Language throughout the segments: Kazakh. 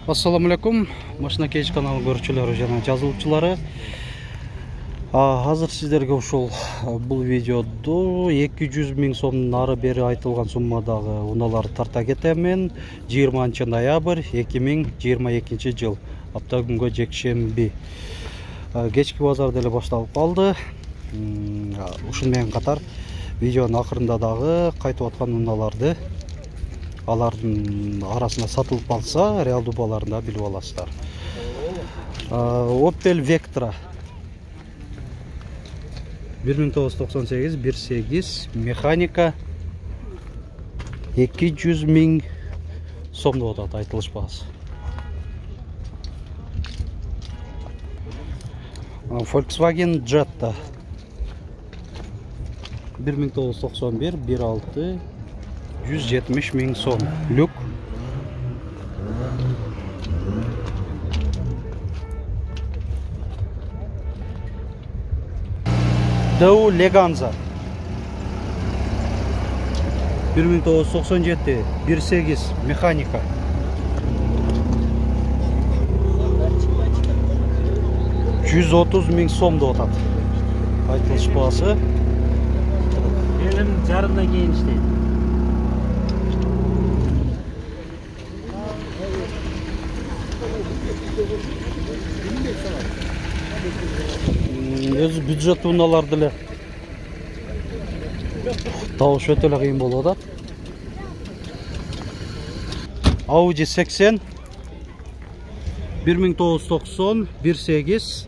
Assalamu alaikum. Машина Кейдж каналы көрүүчүлөрү жана жазылуучулары. Азыр сиздерге ушул бул видеодо 200 000 сомдун ары бери айтылган суммадагы унааларды тарта кетемен. 20 ноябрь 2022 жыл. Апта күнгө жекшемби. Кечки базар деле башталып калды. Ушун менен катар видеонун акырында дагы кайтып аткан унааларды алардын арасында сатылып калса, реалдуу бааларын да билип аласыздар. Opel Vectra 1998 1.8 механика 200 000 сом деп атат айтылыш баасы. Volkswagen Jetta 1991 1.6 170 000 сом. Люк. Daewoo Leganza 1997 1.8 механика 130 000 сом деп атат айтылыш баасы. Benim jarımdan keyin işleydi. Өзі бюджет уналар деле табыш өтө эле кыйын болуп атат. Audi 80 1990 1.8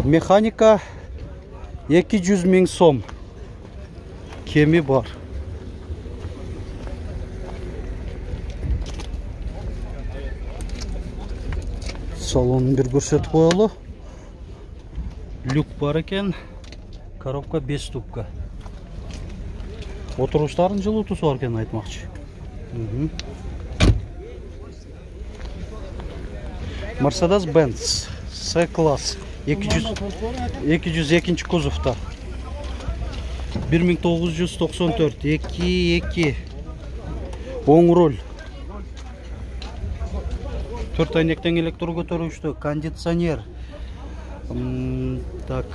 механика 200 000 сом. Кеми бар. Салонун бир көрсөтүп коелу. Люк бар экен. Коробка 5 ступка. Отуруштардын жылуутусу бар экен айтмакчы. Mercedes-Benz C-класс 202 кузовта 1994 2.2 оң руль 4 айнектен электр көтөрүүчтүү, кондиционер, так,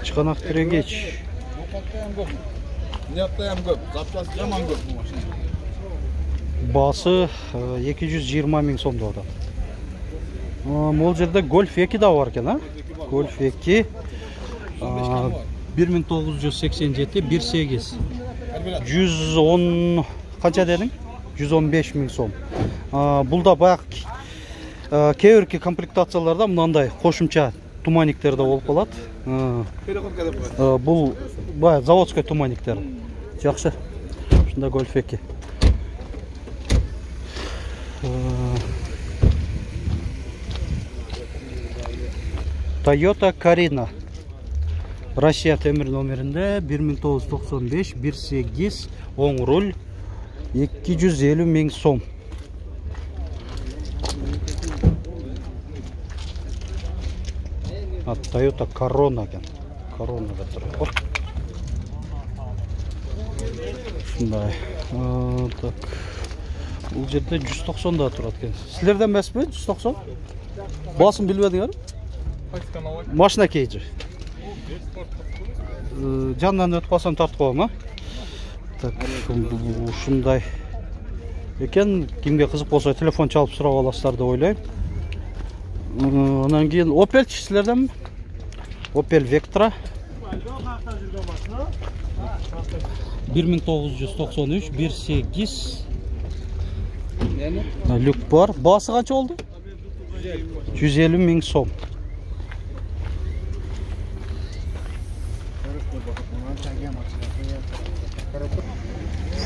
чыганак тирегеч. Баасы 220 000 сом деп атат. Могул жерде Golf 2 да бар экен, Golf 2 1987 1.8 110 канча дедиң? 115 000 сом. Бул да баягы кээ бирки комплектацияларда мындай кошумча туманниктер да болуп калат. Бул баягы заводской туманниктер. Жакшы. Ушунда Golf 2. Toyota Carina Россия темир номеринде 1995 1.8 оң руль 250 000 сом. Toyota Corona екен. Corona да тур. Ушундай. Так. Бул жерде 190 да турат экен. Силерден эмеспи 190? Баасын билбедиңер? Машина Кейдж. Жанынан өтүп калсам тартып коем, Так, ушундай экен. Кимге кызык болсо телефон чалып сурап аласыздар деп ойлойм. Анан кийин Opel силерденби? Opel Vectra 1993 1.8 люк бар. Баасы канча болду? 150 000 сом.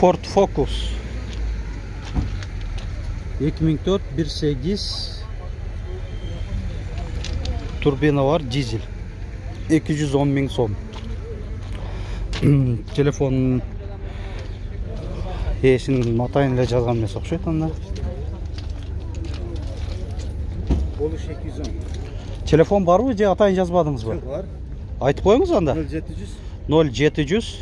Ford Focus 2004 1.8 турбина бар, дизель 210 000 сом. Телефон эсин матайын эле жазган эмес окшойт анда. Болуш 210. Телефон барбы же атайын жазбадыңызбы? Бар. Айтып коюңуз анда. 0700 0700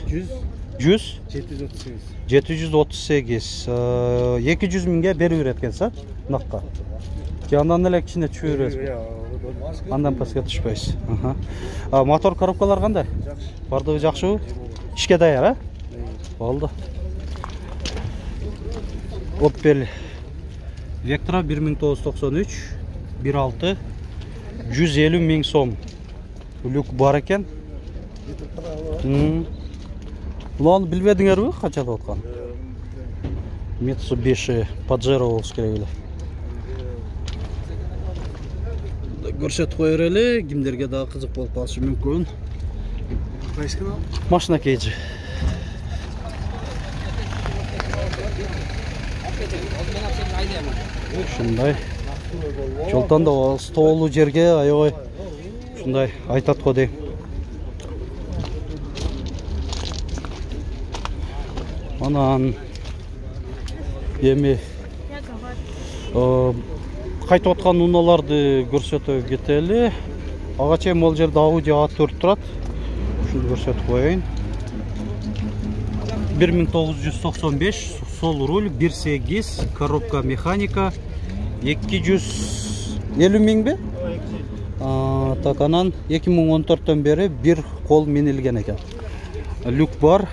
100 100 738. 738 200 mingге беріп береткен наққа. Андан элек içine түшүп бересиз. Андан паска түшпөйсүз. Мотор коробкалар кандай? Бардыгы жакшыбы? Ишке даяр, а? Болду. Opel Vectra 1993 1.6 150 ming so'm. Люк бар екен. Бұланы білмедіңер бе? Қаншада отқан? Mitsubishi Pajero болсы керек елі. Көрсетіп қойыр әлі, кімдерге дағы қызық болып қалшы мүмкін. Машина кейджі. Шындай. Жолтан да столу жерге аябай шындай айтат қой дейм. Анан эми кайтып аткан унааларды көрсөтө кетели. Ага чейин бул жерде Audi A4 турат. Ушуну көрсөтүп коеюн. 1995 сол руль 1.8 коробка механика 250 миң бе? Так, анан 2014-төн бери бир кол минилген экен. Люк бар.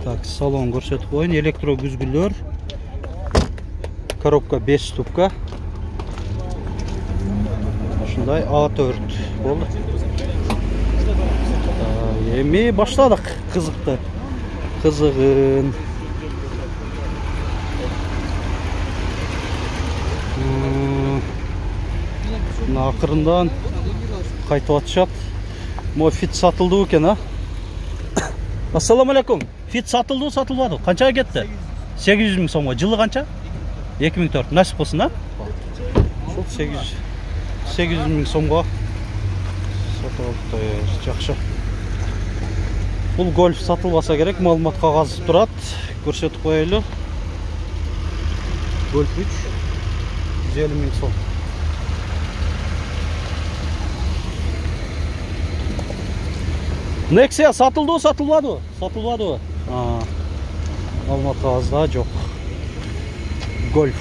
Так, салон көрсөтүп коеюн. Электро күзгүлөр. Коробка 5 ступка. Ушундай A4 болду. Эми баштадык кызыкты. Кызыгын. Акырындан кайтып атышат. Мо фит сатылды экен, а? Ассаламу алейкум. Фит сатылды, сатылбады. Канчага кетти? 800 миң сомго. Жылы канча? 2004. Насип болсун, а? Ошол 800 миң сомго сатып алды. Жакшы. Бул гольф сатылбаса керек, маалымат кагазы турат. Көрсөтүп коелу. Гольф 3 150 миң сом. Nexia satıldı, satılmadı. Satılmadı. Маалымат кагазда жок. Golf.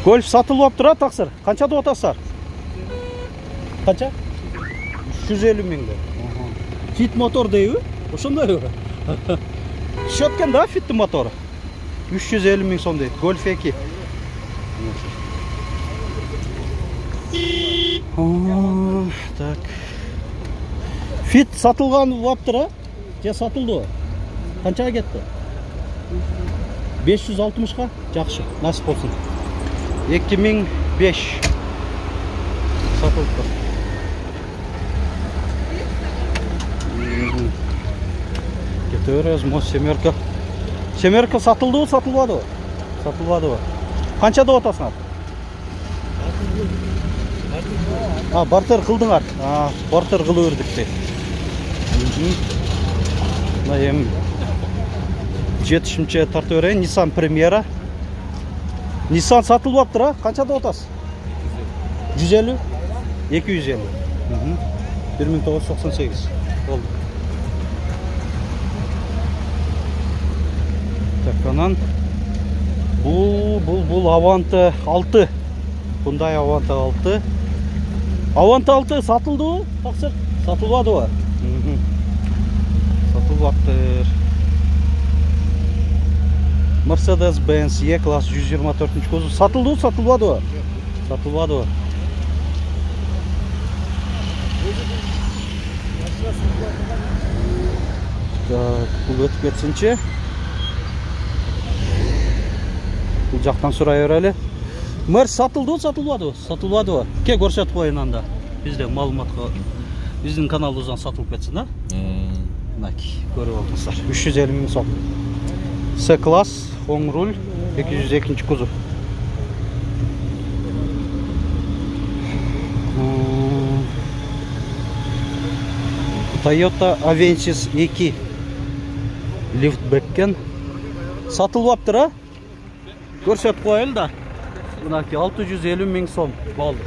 Golf satılıp турат, таксыр. Канча деп атасыздар? Канча? 350 миңге. Fit motor дейби? Ошондойбу? Шөткен да fit мотору. 350 миң сом дейт. Golf 2. Так. Fit satılgan ваптыр, а? Же сатылды? Канчага кетти? 560га? Жакшы, насип болсун. 2005 сатылды. Кете беребиз, мо семерка. Семерка сатылдыбы, сатылбадыбы? Сатылбадыбы. Канча деп атасыңар? Бартер кылдыңар. Бартер кылып бердик дейт. Мына эми жетишимче тартып берейин. Nissan Primera. Nissan сатылбаптыр, а? Канча деп атасыз? 150? 250. 1998. Болду. Так, анан бул Avante 6. Hyundai Avante 6. Avante 6 satıldı, taksir. Satılmadı o. Satılmaktır. Mercedes-Benz E-Class 124. kozu satıldı, satılmadı o. Satılmadı o. Так, бұл өтіп кетсінші. Бұл жақтан сұрай өрәлі. Мэр сатылды, сатылмады? Сатылмады. Ке көрсетіп қойын анда. Бізде малыматқа, біздің каналымыздан сатылып кетсін, да? Наки, көріп алдыңыздар. 350 миң сом. С-класс, оң руль, 202 кузов. Toyota Avensis 2 лифтбеккен сатылып а? Көрсетіп қойыл да. Мынаки 650 миң сом болды.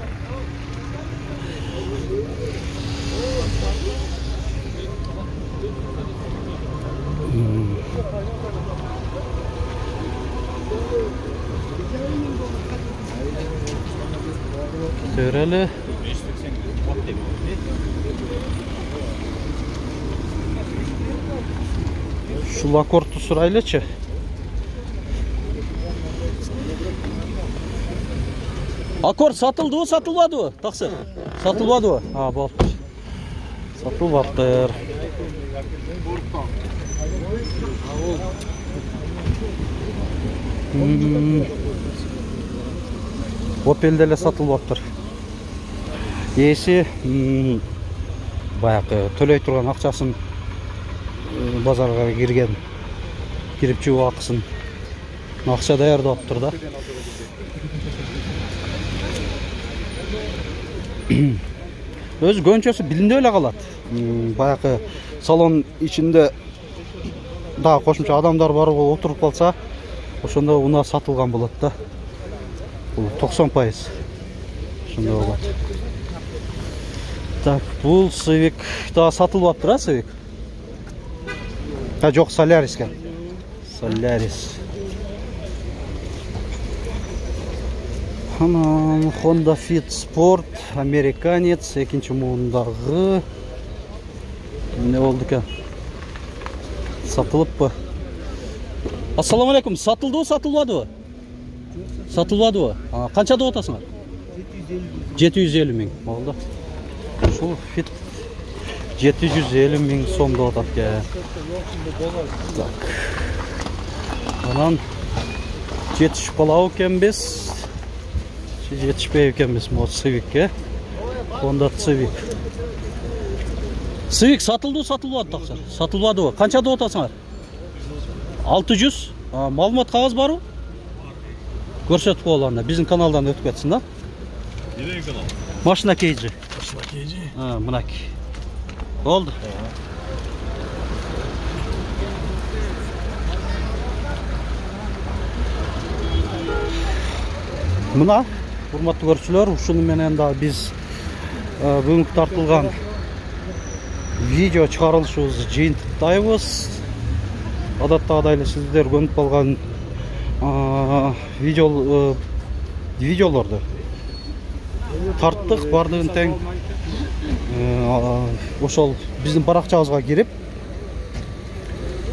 Göreli. Şu lakortu sıraylaçı. Akor satıldı mı, satılmadı mı? Taksi. Satılmadı mı? Ha, bol. Satılmaktır. Opel'de satılmaktır. Esi баягы төлөй турган акчасын базарга кирген, кирип чыгуу акысын акча даярдаптыр да. Өз көнчөсү билинде эле калат. Баягы салон ичинде дагы кошумча адамдар барып отуруп калса, ошондо унаа сатылган болот да. Бул 90%. Ошондой болот. Так, бул Civic да сатылып атыр, Civic. Жок, Solaris экен. Solaris. Анан Honda Fit Sport, американец, экинчи муундагы. Не болду экен? Сатылыппы? Ассаламу алейкум, сатылдыбы, сатылбадыбы? Сатылбадыбы? Канча деп атасыңар? 750 миң. Болду. Ушул Fit 750 миң сом деп атат экен. Так. Анан жетишип калабы экенбиз. Жетишпей экенбиз мо Civic'ке. Honda Civic. Civic сатылды, сатылбады таксыр. Сатылбадыбы? Канча деп атасыңар? 600. Маалымат кагаз барбы? Көрсөтүп коелу, биздин каналдан өтүп кетсин да. Эмне канал? Машина кейжи. Машина кейжи. Мынаки. Болду. Мына урматтуу көрүүчүлөр, ушуну менен да биз бүгүнкү тартылган видео чыгарылышыбызды жыйынтыктайбыз. Адаттагыдай эле сиздер көнүп калган видеолорду тарттык, бардыгын тең ошол биздин баракчабызга кирип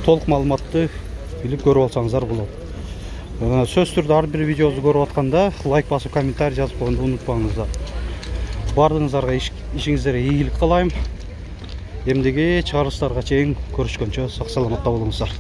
толук маалыматты билип көрүп алсаңыздар болот. Сөз түрдө ар бир видеобузду көрүп атканда лайк басып, комментарий жазып койгонду унутпаңыздар. Бардыгыңыздарга ишиңиздерге ийгилик каалайм. Эмдеги чыгарылыштарга чейин көрүшкөнчө сак саламатта болуңуздар.